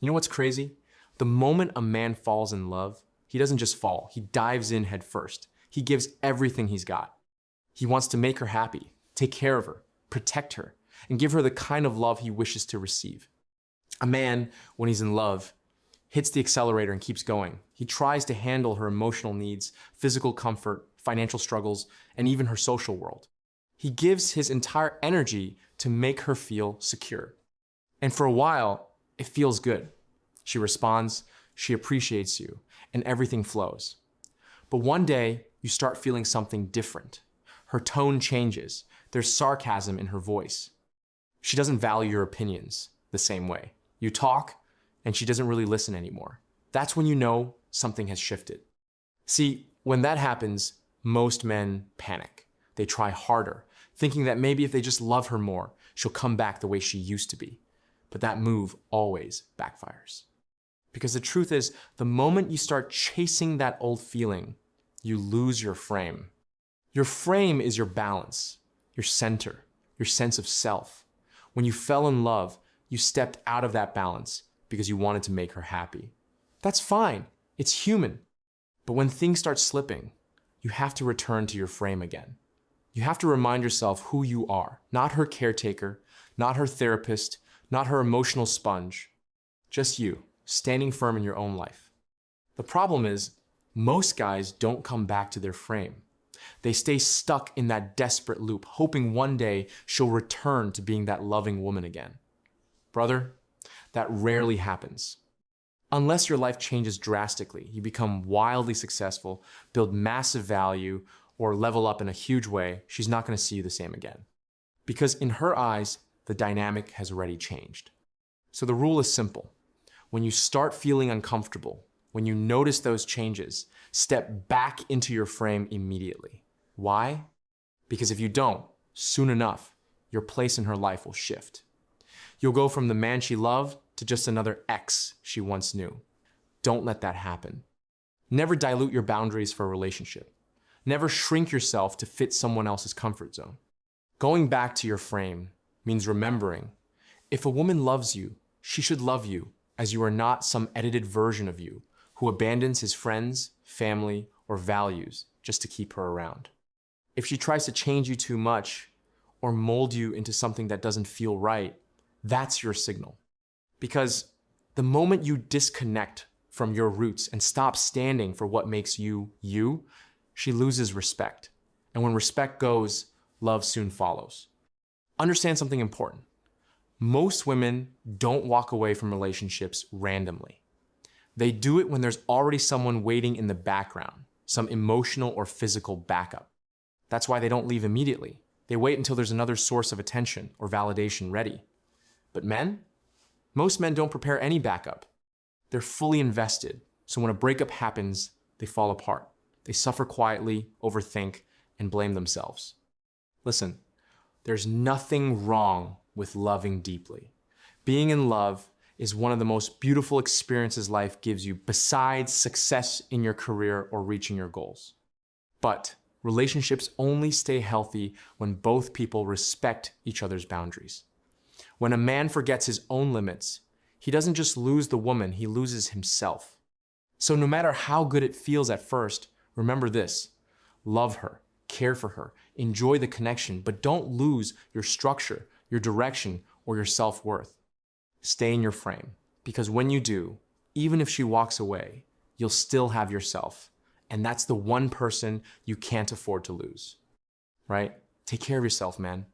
You know what's crazy? The moment a man falls in love, he doesn't just fall, he dives in head first. He gives everything he's got. He wants to make her happy, take care of her, protect her, and give her the kind of love he wishes to receive. A man, when he's in love, hits the accelerator and keeps going. He tries to handle her emotional needs, physical comfort, financial struggles, and even her social world. He gives his entire energy to make her feel secure. And for a while, it feels good. She responds, she appreciates you, and everything flows. But one day, you start feeling something different. Her tone changes. There's sarcasm in her voice. She doesn't value your opinions the same way. You talk, and she doesn't really listen anymore. That's when you know something has shifted. See, when that happens, most men panic. They try harder, thinking that maybe if they just love her more, she'll come back the way she used to be. But that move always backfires. Because the truth is, the moment you start chasing that old feeling, you lose your frame. Your frame is your balance, your center, your sense of self. When you fell in love, you stepped out of that balance because you wanted to make her happy. That's fine, it's human. But when things start slipping, you have to return to your frame again. You have to remind yourself who you are, not her caretaker, not her therapist, not her emotional sponge, just you, standing firm in your own life. The problem is, most guys don't come back to their frame. They stay stuck in that desperate loop, hoping one day she'll return to being that loving woman again. Brother, that rarely happens. Unless your life changes drastically, you become wildly successful, build massive value, or level up in a huge way, she's not going to see you the same again. Because in her eyes, the dynamic has already changed. So the rule is simple. When you start feeling uncomfortable, when you notice those changes, step back into your frame immediately. Why? Because if you don't, soon enough, your place in her life will shift. You'll go from the man she loved to just another ex she once knew. Don't let that happen. Never dilute your boundaries for a relationship. Never shrink yourself to fit someone else's comfort zone. Going back to your frame means remembering, if a woman loves you, she should love you as you are not some edited version of you who abandons his friends, family, or values just to keep her around. If she tries to change you too much or mold you into something that doesn't feel right, that's your signal. Because the moment you disconnect from your roots and stop standing for what makes you, you, she loses respect. And when respect goes, love soon follows. Understand something important. Most women don't walk away from relationships randomly. They do it when there's already someone waiting in the background, some emotional or physical backup. That's why they don't leave immediately. They wait until there's another source of attention or validation ready. But men? Most men don't prepare any backup. They're fully invested, so when a breakup happens, they fall apart. They suffer quietly, overthink, and blame themselves. Listen, there's nothing wrong with loving deeply. Being in love is one of the most beautiful experiences life gives you besides success in your career or reaching your goals. But relationships only stay healthy when both people respect each other's boundaries. When a man forgets his own limits, he doesn't just lose the woman, he loses himself. So no matter how good it feels at first, remember this: love her, care for her, enjoy the connection, but don't lose your structure, your direction, or your self-worth. Stay in your frame, because when you do, even if she walks away, you'll still have yourself. And that's the one person you can't afford to lose, right? Take care of yourself, man.